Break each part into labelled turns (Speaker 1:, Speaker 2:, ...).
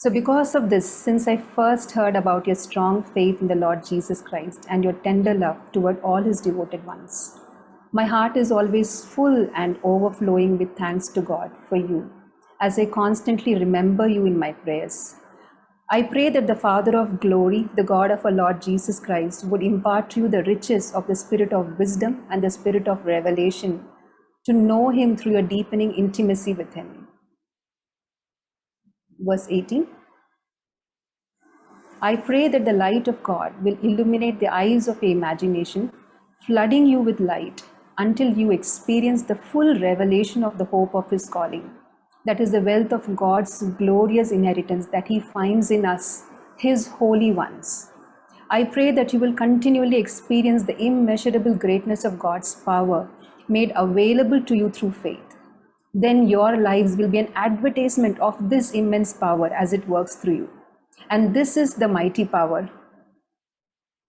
Speaker 1: So, because of this, since I first heard about your strong faith in the Lord Jesus Christ and your tender love toward all his devoted ones, my heart is always full and overflowing with thanks to God for you, as I constantly remember you in my prayers. I pray that the Father of glory, the God of our Lord Jesus Christ, would impart to you the riches of the spirit of wisdom and the spirit of revelation to know him through your deepening intimacy with him. Verse 18. I pray that the light of God will illuminate the eyes of your imagination, flooding you with light until you experience the full revelation of the hope of his calling. That is the wealth of God's glorious inheritance that he finds in us, his holy ones. I pray that you will continually experience the immeasurable greatness of God's power made available to you through faith. Then your lives will be an advertisement of this immense power as it works through you. And this is the mighty power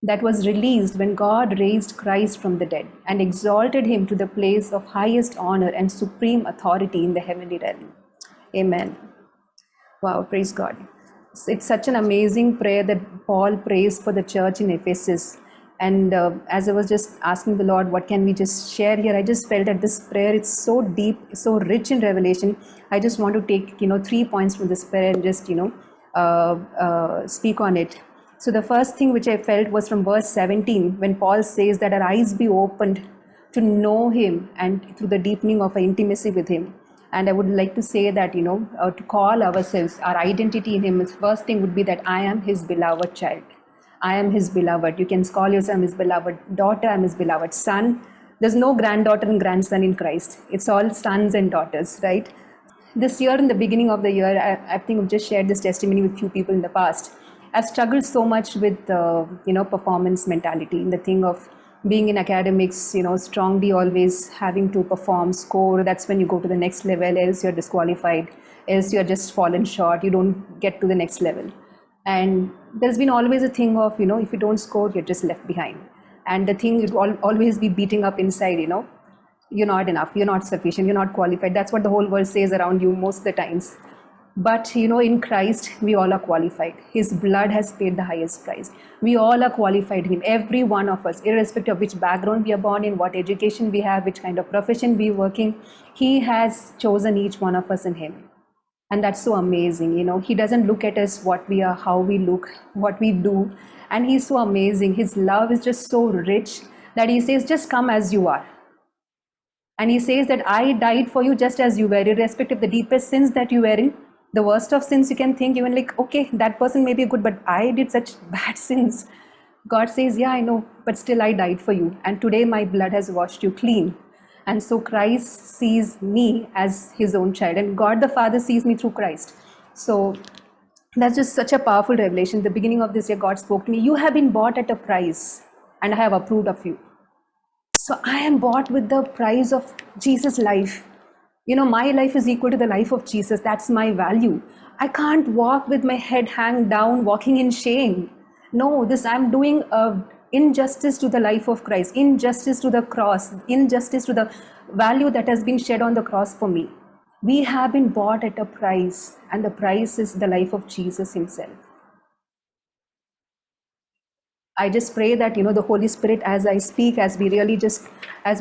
Speaker 1: that was released when God raised Christ from the dead and exalted him to the place of highest honor and supreme authority in the heavenly realm. Amen. Wow, praise God. It's such an amazing prayer that Paul prays for the church in Ephesus. And as I was just asking the Lord, what can we just share here? I just felt that this prayer, it's so deep, so rich in revelation. I just want to take, 3 points from this prayer and just, speak on it. So the first thing which I felt was from verse 17, when Paul says that our eyes be opened to know him and through the deepening of our intimacy with him. And I would like to say that, to call ourselves, our identity in him, is first thing would be that I am his beloved child. I am his beloved. You can call yourself his beloved daughter, I'm his beloved son. There's no granddaughter and grandson in Christ. It's all sons and daughters, right? This year, in the beginning of the year, I think I've just shared this testimony with few people in the past. I've struggled so much with, performance mentality, in the thing of being in academics, strongly always having to perform, score. That's when you go to the next level, else you're disqualified, else you're just fallen short, you don't get to the next level. And there's been always a thing of, if you don't score, you're just left behind. And the thing, it will always be beating up inside, you're not enough, you're not sufficient, you're not qualified. That's what the whole world says around you most of the times. But, in Christ, we all are qualified. His blood has paid the highest price. We all are qualified in him, every one of us, irrespective of which background we are born in, what education we have, which kind of profession we're working. He has chosen each one of us in him. And that's so amazing. He doesn't look at us what we are, how we look, what we do. And he's so amazing. His love is just so rich that he says, just come as you are. And he says that I died for you just as you were, irrespective of the deepest sins that you were in. The worst of sins you can think, even like, okay, that person may be good, but I did such bad sins. God says, yeah, I know, but still I died for you. And today my blood has washed you clean. And so Christ sees me as his own child, and God the Father sees me through Christ. So that's just such a powerful revelation. The beginning of this year, God spoke to me, you have been bought at a price, and I have approved of you. So I am bought with the price of Jesus' life. My life is equal to the life of Jesus. That's my value. I can't walk with my head hanged down, walking in shame. No, I'm doing injustice to the life of Christ, injustice to the cross, injustice to the value that has been shed on the cross for me. We have been bought at a price, and the price is the life of Jesus himself. I just pray that, the Holy Spirit, as I speak, as we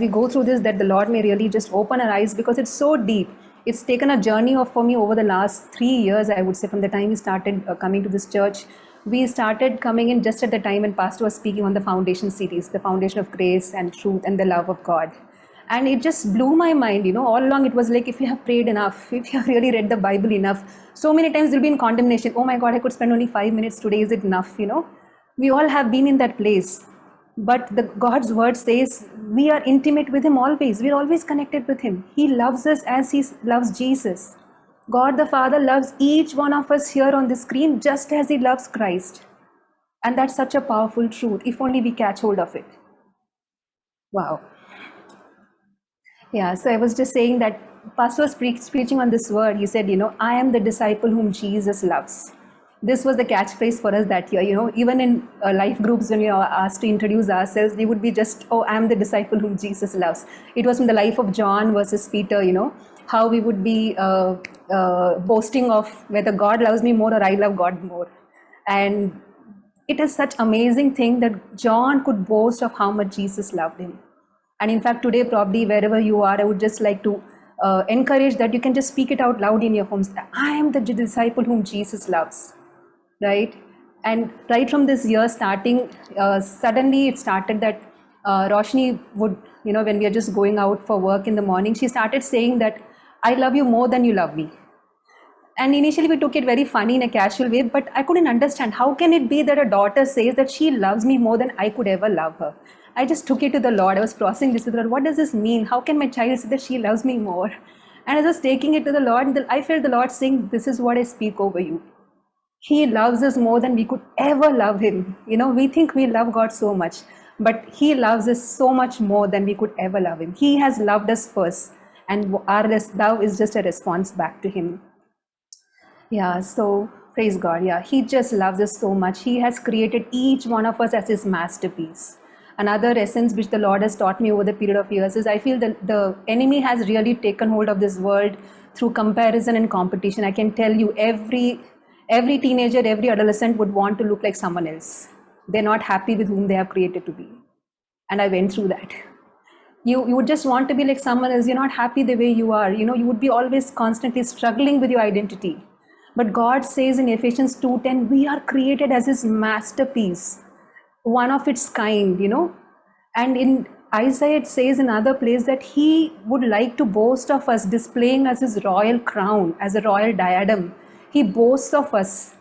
Speaker 1: go through this, that the Lord may really just open our eyes, because it's so deep. It's taken a journey for me over the last 3 years, I would say, from the time we started coming to this church. We started coming in just at the time when Pastor was speaking on the foundation series, the foundation of grace and truth and the love of God. And it just blew my mind, all along it was like, if you have prayed enough, if you have really read the Bible enough, so many times you'll be in condemnation. Oh my God, I could spend only 5 minutes today. Is it enough? We all have been in that place. But God's word says we are intimate with him always. We're always connected with him. He loves us as he loves Jesus. God the Father loves each one of us here on the screen just as he loves Christ. And that's such a powerful truth, if only we catch hold of it. Wow. Yeah, so I was just saying that Pastor was preaching on this word. He said, I am the disciple whom Jesus loves. This was the catchphrase for us that year. Even in life groups, when we are asked to introduce ourselves, we would be just, oh, I am the disciple whom Jesus loves. It was from the life of John versus Peter, how we would be boasting of whether God loves me more or I love God more. And it is such amazing thing that John could boast of how much Jesus loved him. And in fact, today, probably wherever you are, I would just like to encourage that you can just speak it out loud in your homes. I am the disciple whom Jesus loves, right? And right from this year starting, suddenly it started that Roshni would, when we are just going out for work in the morning, she started saying that, I love you more than you love me. And initially we took it very funny in a casual way, but I couldn't understand how can it be that a daughter says that she loves me more than I could ever love her. I just took it to the Lord. I was processing this with the Lord. What does this mean? How can my child say that she loves me more? And I was taking it to the Lord, and I felt the Lord saying, this is what I speak over you. He loves us more than we could ever love him. We think we love God so much, but he loves us so much more than we could ever love him. He has loved us first, and our love is just a response back to him. Yeah, so praise God. Yeah, he just loves us so much. He has created each one of us as his masterpiece. Another essence which the Lord has taught me over the period of years is I feel that the enemy has really taken hold of this world through comparison and competition. I can tell you every teenager, every adolescent would want to look like someone else. They're not happy with whom they have created to be. And I went through that. You would just want to be like someone else. You're not happy the way you are. You would be always constantly struggling with your identity. But God says in Ephesians 2:10, we are created as his masterpiece, one of its kind, And in Isaiah it says in other place that he would like to boast of us, displaying as his royal crown, as a royal diadem. He boasts of us.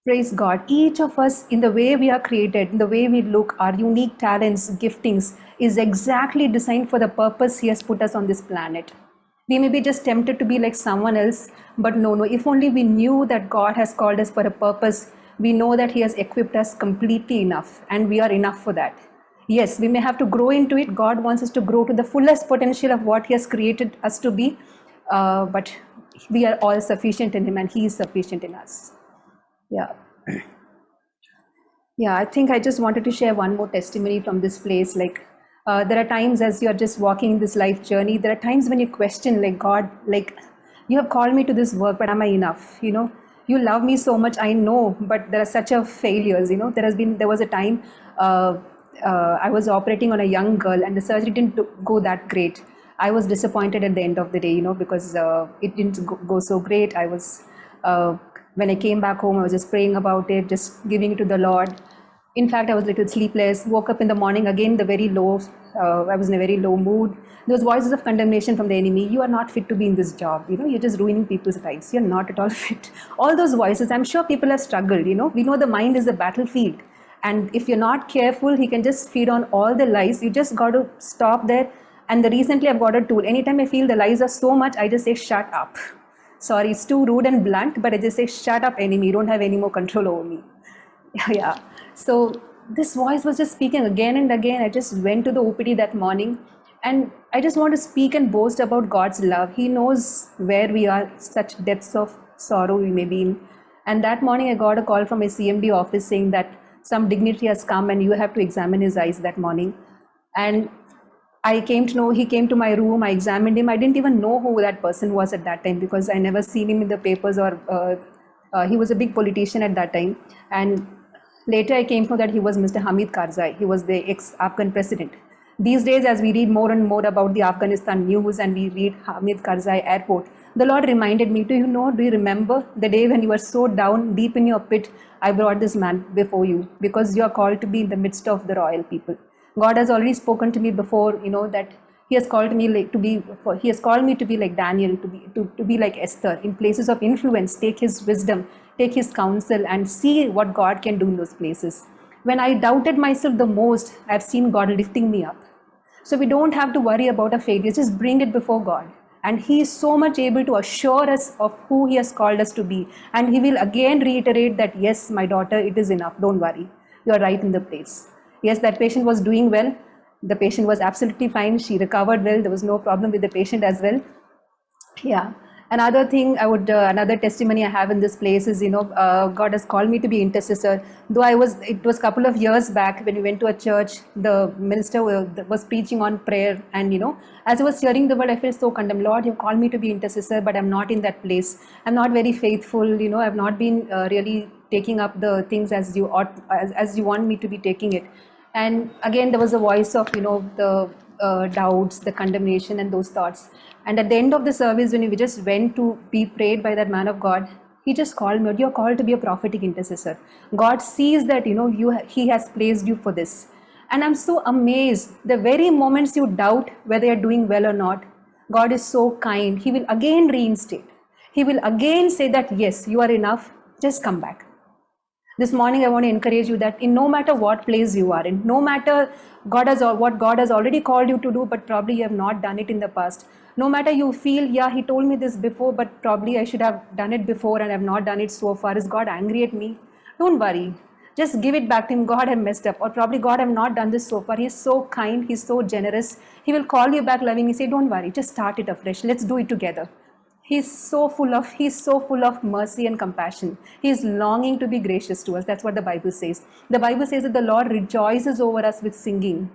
Speaker 1: Praise God. Each of us, in the way we are created, in the way we look, our unique talents, giftings, is exactly designed for the purpose he has put us on this planet. We may be just tempted to be like someone else, but no, if only we knew that God has called us for a purpose, we know that he has equipped us completely enough, and we are enough for that. Yes, we may have to grow into it. God wants us to grow to the fullest potential of what he has created us to be, but we are all sufficient in him, and he is sufficient in us. Yeah. Yeah, I think I just wanted to share one more testimony from this place. There are times as you are just walking this life journey, there are times when you question, like, God, like, you have called me to this work, but am I enough? You love me so much, I know, but there are such a failures. There was a time I was operating on a young girl, and the surgery didn't go that great. I was disappointed at the end of the day, because it didn't go so great. I was, when I came back home, I was just praying about it, just giving it to the Lord. In fact, I was a little sleepless, woke up in the morning, again, I was in a very low mood. Those voices of condemnation from the enemy, you are not fit to be in this job, you're just ruining people's lives, you're not at all fit. All those voices, I'm sure people have struggled, we know the mind is a battlefield. And if you're not careful, he can just feed on all the lies. You just got to stop there. And recently I've got a tool. Anytime I feel the lies are so much, I just say, shut up. Sorry, it's too rude and blunt, but I just say, shut up, enemy, you don't have any more control over me. Yeah. So this voice was just speaking again and again. I just went to the OPD that morning, and I just want to speak and boast about God's love. He knows where we are, such depths of sorrow we may be in. And that morning I got a call from a CMD office saying that some dignitary has come and you have to examine his eyes that morning. And I came to know, he came to my room, I examined him. I didn't even know who that person was at that time, because I never seen him in the papers, or he was a big politician at that time. And later I came to know that he was Mr. Hamid Karzai. He was the ex-Afghan president. These days, as we read more and more about the Afghanistan news and we read Hamid Karzai airport, the Lord reminded me, do you remember the day when you were so down, deep in your pit, I brought this man before you, because you are called to be in the midst of the royal people. God has already spoken to me before, that he has called me he has called me to be like Daniel, to be like Esther, in places of influence, take his wisdom, take his counsel, and see what God can do in those places. When I doubted myself the most, I've seen God lifting me up. So we don't have to worry about a failure, just bring it before God. And he is so much able to assure us of who he has called us to be. And he will again reiterate that, yes, my daughter, it is enough, don't worry, you are right in the place. Yes, that patient was doing well. The patient was absolutely fine. She recovered well. There was no problem with the patient as well. Yeah. Another thing I would, another testimony I have in this place is, God has called me to be intercessor. Though it was a couple of years back when we went to a church, the minister was preaching on prayer. And, as I was hearing the word, I felt so condemned. Lord, you've called me to be intercessor, but I'm not in that place. I'm not very faithful. I've not been really taking up the things as you ought, as you want me to be taking it. And again, there was a voice of, the doubts, the condemnation, and those thoughts. And at the end of the service, when we just went to be prayed by that man of God, he just called me, you're called to be a prophetic intercessor. God sees that, he has placed you for this. And I'm so amazed. The very moments you doubt whether you're doing well or not, God is so kind. He will again reinstate. He will again say that, yes, you are enough. Just come back. This morning, I want to encourage you that in no matter what place you are in, no matter what God has already called you to do, but probably you have not done it in the past. No matter you feel, yeah, he told me this before, but probably I should have done it before and I have not done it so far. Is God angry at me? Don't worry. Just give it back to him. God, I messed up. Or probably God, I have not done this so far. He's so kind. He's so generous. He will call you back lovingly. Say, don't worry. Just start it afresh. Let's do it together. He's so full of mercy and compassion. He's longing to be gracious to us. That's what the Bible says. The Bible says that the Lord rejoices over us with singing.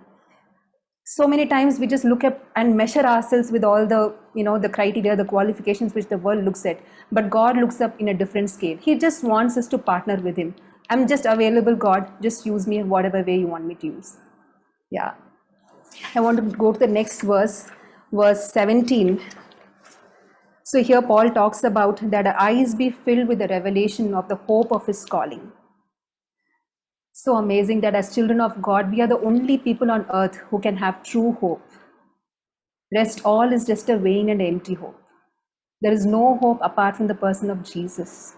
Speaker 1: So many times we just look up and measure ourselves with all the, the criteria, the qualifications which the world looks at. But God looks up in a different scale. He just wants us to partner with him. I'm just available, God. Just use me in whatever way you want me to use. Yeah. I want to go to the next verse 17. So here Paul talks about that our eyes be filled with the revelation of the hope of his calling. So amazing that as children of God, we are the only people on earth who can have true hope. Rest all is just a vain and empty hope. There is no hope apart from the person of Jesus.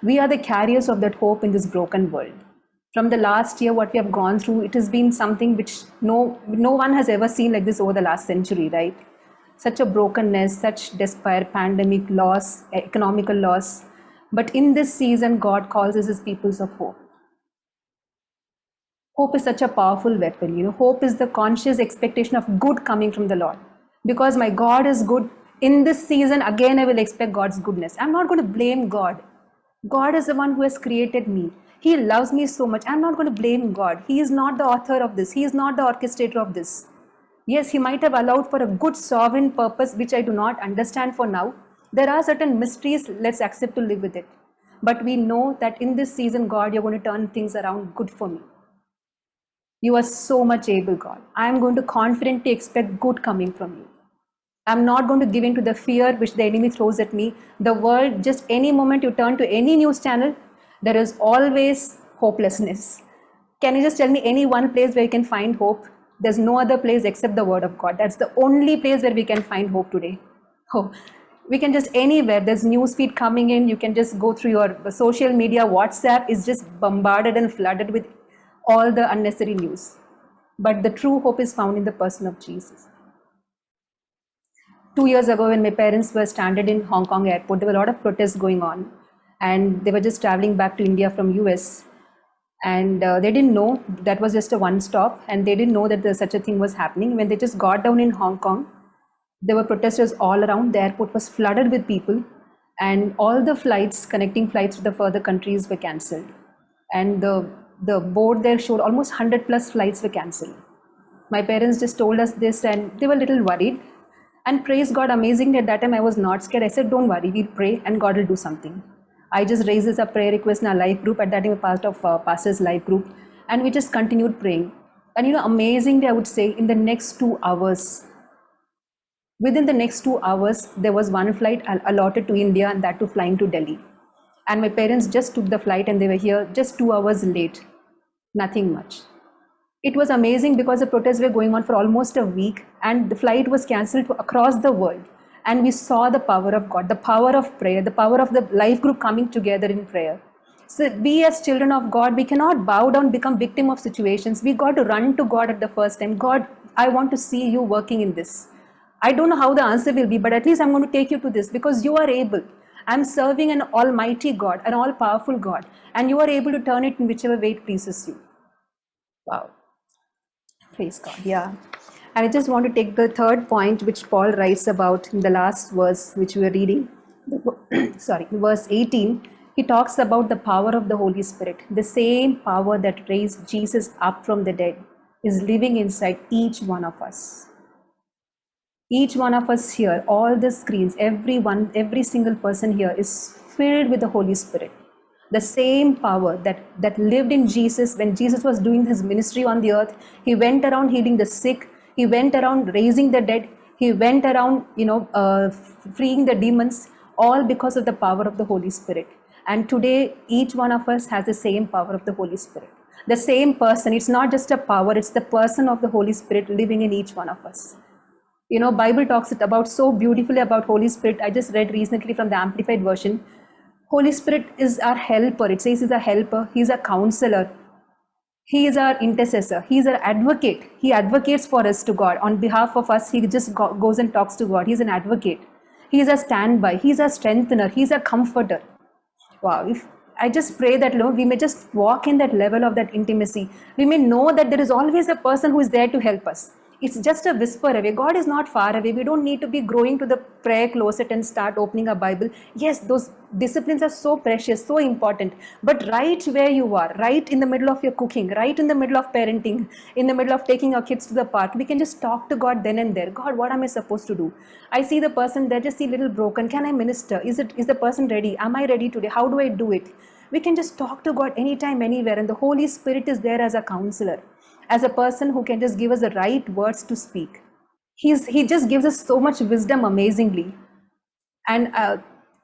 Speaker 1: We are the carriers of that hope in this broken world. From the last year, what we have gone through, it has been something which no one has ever seen like this over the last century, right? Such a brokenness, such despair, pandemic loss, economical loss. But in this season, God calls us his peoples of hope. Hope is such a powerful weapon. Hope is the conscious expectation of good coming from the Lord. Because my God is good, in this season, again, I will expect God's goodness. I'm not going to blame God. God is the one who has created me. He loves me so much. I'm not going to blame God. He is not the author of this. He is not the orchestrator of this. Yes, he might have allowed for a good sovereign purpose, which I do not understand for now. There are certain mysteries, let's accept to live with it. But we know that in this season, God, you're going to turn things around good for me. You are so much able, God. I am going to confidently expect good coming from you. I'm not going to give in to the fear which the enemy throws at me. The world, just any moment you turn to any news channel, there is always hopelessness. Can you just tell me any one place where you can find hope? There's no other place except the word of God. That's the only place where we can find hope today. Oh, we can just anywhere. There's news feed coming in. You can just go through your social media. WhatsApp is just bombarded and flooded with all the unnecessary news. But the true hope is found in the person of Jesus. 2 years ago, when my parents were stranded in Hong Kong airport, there were a lot of protests going on. And they were just traveling back to India from US. And they didn't know that was just a one stop, and they didn't know that such a thing was happening. When they just got down in Hong Kong, there were protesters all around. The airport was flooded with people, and all the flights, connecting flights to the further countries, were cancelled. And the board there showed almost 100 plus flights were cancelled. My parents just told us this, and they were a little worried. And praise God, amazingly at that time I was not scared. I said, don't worry, we'll pray and God will do something. I just raised this a prayer request in our life group. At that time, a part of pastor's life group, and we just continued praying. And amazingly, I would say, in the next 2 hours, within the next 2 hours, there was one flight allotted to India, and that too flying to Delhi. And my parents just took the flight, and they were here just 2 hours late. Nothing much. It was amazing because the protests were going on for almost a week, and the flight was cancelled across the world. And we saw the power of God, the power of prayer, the power of the life group coming together in prayer. So we as children of God, we cannot bow down, become victim of situations. We got to run to God at the first time. God, I want to see you working in this. I don't know how the answer will be, but at least I'm going to take you to this because you are able. I'm serving an almighty God, an all-powerful God, and you are able to turn it in whichever way it pleases you. Wow. Praise God. Yeah. And I just want to take the third point, which Paul writes about in the last verse, which we are reading. Sorry, verse 18. He talks about the power of the Holy Spirit. The same power that raised Jesus up from the dead is living inside each one of us. Each one of us here, all the screens, every single person here is filled with the Holy Spirit. The same power that lived in Jesus when Jesus was doing his ministry on the earth. He went around healing the sick. He went around raising the dead. He went around, freeing the demons, all because of the power of the Holy Spirit. And today, each one of us has the same power of the Holy Spirit. The same person. It's not just a power, it's the person of the Holy Spirit living in each one of us. Bible talks it about so beautifully about Holy Spirit. I just read recently from the Amplified Version. Holy Spirit is our helper. It says he's a helper. He's a counselor. He is our intercessor. He is our advocate. He advocates for us to God. On behalf of us, he just goes and talks to God. He's an advocate. He is a standby. He's a strengthener. He's a comforter. Wow. If I just pray that, Lord, we may just walk in that level of that intimacy. We may know that there is always a person who is there to help us. It's just a whisper away. God is not far away. We don't need to be growing to the prayer closet and start opening a Bible. Yes, those disciplines are so precious, so important. But right where you are, right in the middle of your cooking, right in the middle of parenting, in the middle of taking our kids to the park, we can just talk to God then and there. God, what am I supposed to do? I see the person, they're just a little broken. Can I minister? Is the person ready? Am I ready today? How do I do it? We can just talk to God anytime, anywhere. And the Holy Spirit is there as a counselor, as a person who can just give us the right words to speak. He just gives us so much wisdom amazingly. And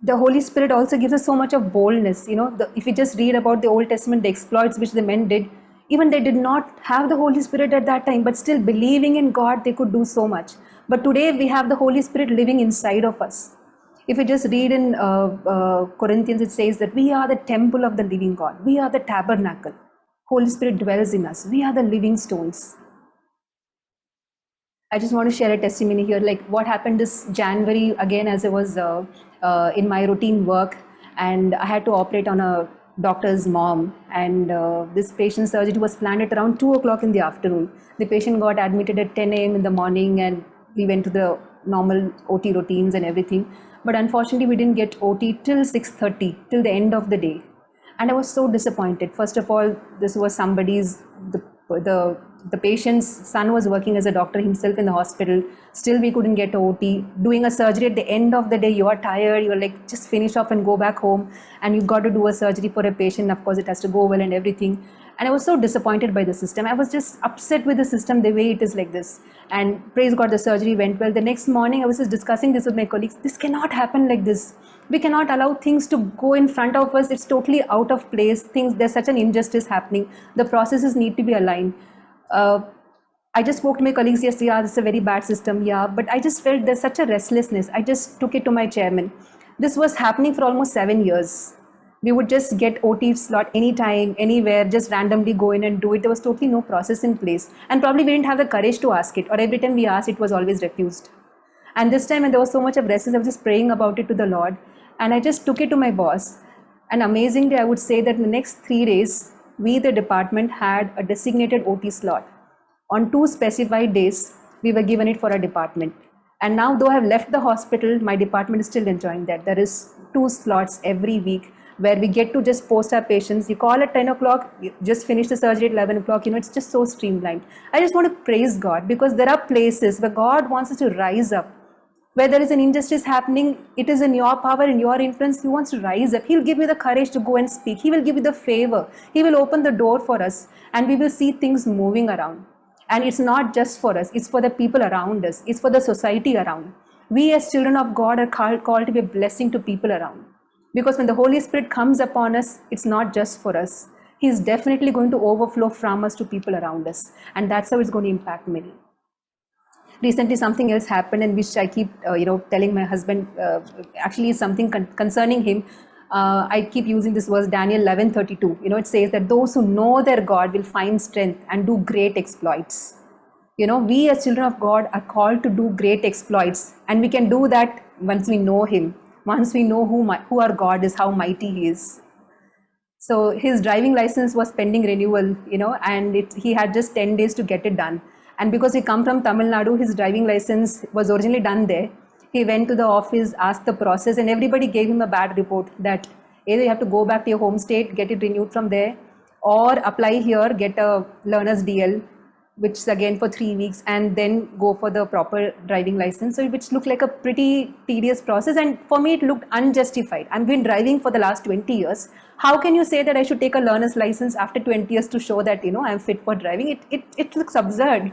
Speaker 1: the Holy Spirit also gives us so much of boldness. If you just read about the Old Testament, the exploits which the men did, even they did not have the Holy Spirit at that time, but still believing in God, they could do so much. But today we have the Holy Spirit living inside of us. If you just read in Corinthians, it says that we are the temple of the living God. We are the tabernacle. Holy Spirit dwells in us. We are the living stones. I just want to share a testimony here, like what happened this January, again, as I was in my routine work, and I had to operate on a doctor's mom, and this patient surgery was planned at around 2 o'clock in the afternoon. The patient got admitted at 10 a.m. in the morning, and we went to the normal OT routines and everything. But unfortunately, we didn't get OT till 6:30, till the end of the day. And I was so disappointed. First of all, this was the patient's son was working as a doctor himself in the hospital. Still, we couldn't get OT. Doing a surgery at the end of the day, you are tired. You're like, just finish off and go back home. And you've got to do a surgery for a patient. Of course, it has to go well and everything. And I was so disappointed by the system. I was just upset with the system, the way it is like this. And praise God, the surgery went well. The next morning, I was just discussing this with my colleagues. This cannot happen like this. We cannot allow things to go in front of us. It's totally out of place. There's such an injustice happening. The processes need to be aligned. I just spoke to my colleagues yesterday. Yeah, this is a very bad system. Yeah, but I just felt there's such a restlessness. I just took it to my chairman. This was happening for almost 7 years. We would just get OT slot anytime, anywhere, just randomly go in and do it. There was totally no process in place. And probably we didn't have the courage to ask it, or every time we asked, it was always refused. And this time, when there was so much of resistance, I was just praying about it to the Lord. And I just took it to my boss. And amazingly, I would say that in the next 3 days, we, the department, had a designated OT slot. On 2 specified days, we were given it for our department. And now, though I have left the hospital, my department is still enjoying that. There is 2 slots every week where we get to just post our patients. You call at 10 o'clock, you just finish the surgery at 11 o'clock. It's just so streamlined. I just want to praise God, because there are places where God wants us to rise up. Where there is an injustice happening, it is in your power, in your influence. He wants to rise up. He'll give you the courage to go and speak. He will give you the favor. He will open the door for us, and we will see things moving around. And it's not just for us, it's for the people around us. It's for the society around. We as children of God are called to be a blessing to people around. Because when the Holy Spirit comes upon us, it's not just for us. He's definitely going to overflow from us to people around us. And that's how it's going to impact many. Recently, something else happened, in which I keep, telling my husband, actually something concerning him. I keep using this verse, Daniel 11:32. It says that those who know their God will find strength and do great exploits. We as children of God are called to do great exploits, and we can do that once we know Him, once we know who our God is, how mighty He is. So his driving license was pending renewal, and he had just 10 days to get it done. And because he come from Tamil Nadu, his driving license was originally done there. He went to the office, asked the process, and everybody gave him a bad report that either you have to go back to your home state, get it renewed from there, or apply here, get a learner's DL, which is again for 3 weeks, and then go for the proper driving license. So which looked like a pretty tedious process, and for me it looked unjustified. I've been driving for the last 20 years. How can you say that I should take a learner's license after 20 years to show that, I'm fit for driving? It looks absurd.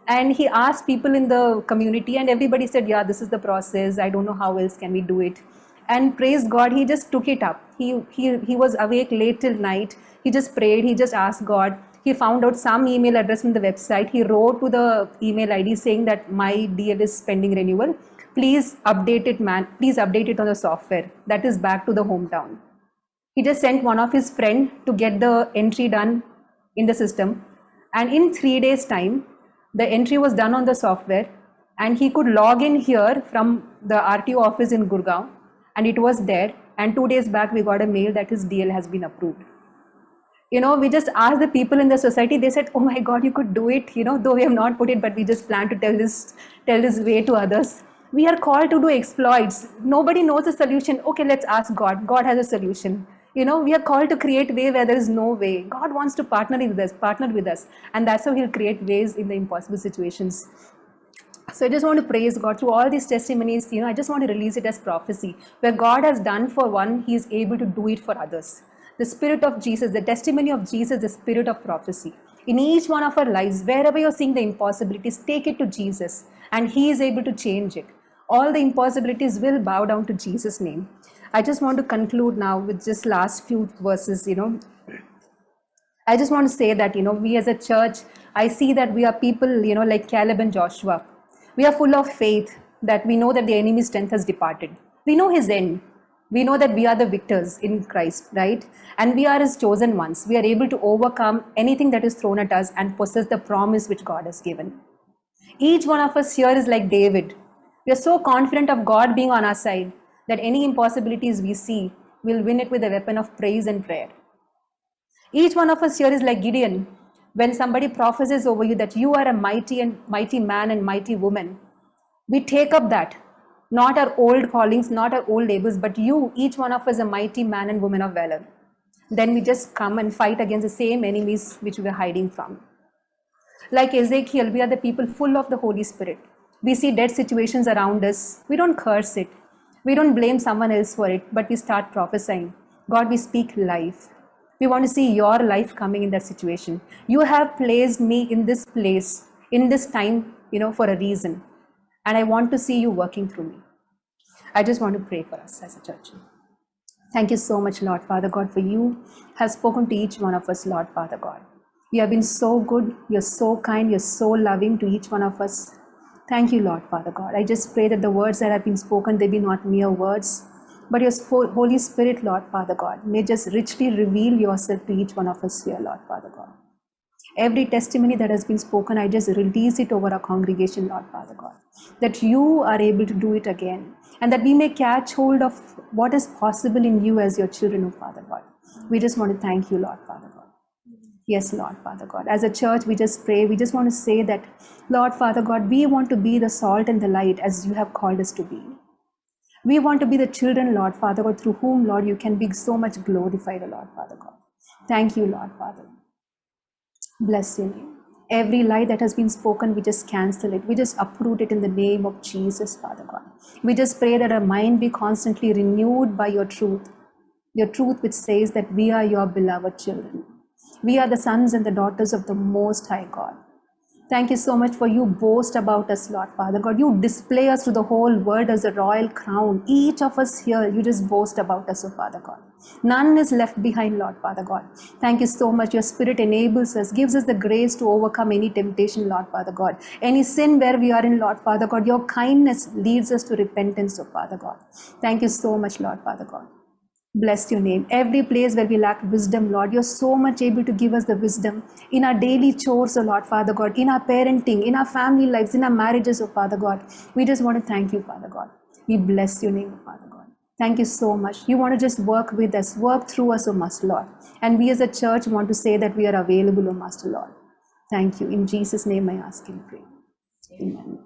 Speaker 1: And he asked people in the community, and everybody said, yeah, this is the process. I don't know how else can we do it. And praise God, he just took it up. He was awake late till night. He just prayed. He just asked God. He found out some email address from the website. He wrote to the email ID saying that my DL is pending renewal. Please update it, man. Please update it on the software. That is back to the hometown. He just sent one of his friend to get the entry done in the system. And in 3 days time, the entry was done on the software, and he could log in here from the RTO office in Gurgaon, and it was there. And 2 days back, we got a mail that his DL has been approved. We just asked the people in the society. They said, oh my God, you could do it, though we have not put it, but we just plan to tell this way to others. We are called to do exploits. Nobody knows the solution. Okay, let's ask God. God has a solution. We are called to create way where there is no way. God wants to partner with us, and that's how he'll create ways in the impossible situations. So I just want to praise God through all these testimonies. I just want to release it as prophecy. Where God has done for one, he is able to do it for others. The Spirit of Jesus, the testimony of Jesus, the spirit of prophecy. In each one of our lives, wherever you're seeing the impossibilities, take it to Jesus, and he is able to change it. All the impossibilities will bow down to Jesus' name. I just want to conclude now with just last few verses. I just want to say that, we as a church, I see that we are people, like Caleb and Joshua. We are full of faith that we know that the enemy's strength has departed. We know his end. We know that we are the victors in Christ, right? And we are his chosen ones. We are able to overcome anything that is thrown at us and possess the promise which God has given. Each one of us here is like David. We are so confident of God being on our side that any impossibilities we see, we'll win it with a weapon of praise and prayer. Each one of us here is like Gideon. When somebody prophesies over you that you are a mighty man and mighty woman, we take up that. Not our old callings, not our old labels, but you, each one of us, a mighty man and woman of valor. Then we just come and fight against the same enemies which we are hiding from. Like Ezekiel, we are the people full of the Holy Spirit. We see dead situations around us. We don't curse it. We don't blame someone else for it, but we start prophesying. God, we speak life. We want to see your life coming in that situation. You have placed me in this place, in this time, for a reason. And I want to see you working through me. I just want to pray for us as a church. Thank you so much, Lord Father God, for you have spoken to each one of us, Lord Father God. You have been so good. You're so kind. You're so loving to each one of us. Thank you, Lord Father God. I just pray that the words that have been spoken, they be not mere words, but your Holy Spirit, Lord Father God, may just richly reveal yourself to each one of us here, Lord Father God. Every testimony that has been spoken, I just release it over our congregation, Lord Father God, that you are able to do it again, and that we may catch hold of what is possible in you as your children, oh Father God. We just want to thank you, Lord Father God. Yes, Lord Father God. As a church, we just pray. We just want to say that, Lord Father God, we want to be the salt and the light as you have called us to be. We want to be the children, Lord Father God, through whom, Lord, you can be so much glorified, Lord Father God. Thank you, Lord Father. Bless your name. Every lie that has been spoken, we just cancel it. We just uproot it in the name of Jesus, Father God. We just pray that our mind be constantly renewed by your truth which says that we are your beloved children. We are the sons and the daughters of the Most High God. Thank you so much for you boast about us, Lord Father God. You display us to the whole world as a royal crown. Each of us here, you just boast about us, oh Father God. None is left behind, Lord Father God. Thank you so much. Your Spirit enables us, gives us the grace to overcome any temptation, Lord Father God. Any sin where we are in, Lord Father God, your kindness leads us to repentance, oh Father God. Thank you so much, Lord Father God. Bless your name. Every place where we lack wisdom, Lord, you're so much able to give us the wisdom in our daily chores, oh Lord, Father God, in our parenting, in our family lives, in our marriages, oh Father God. We just want to thank you, Father God. We bless your name, Father God. Thank you so much. You want to just work with us, work through us, oh Master Lord. And we as a church want to say that we are available, oh Master Lord. Thank you. In Jesus' name I ask and pray. Amen.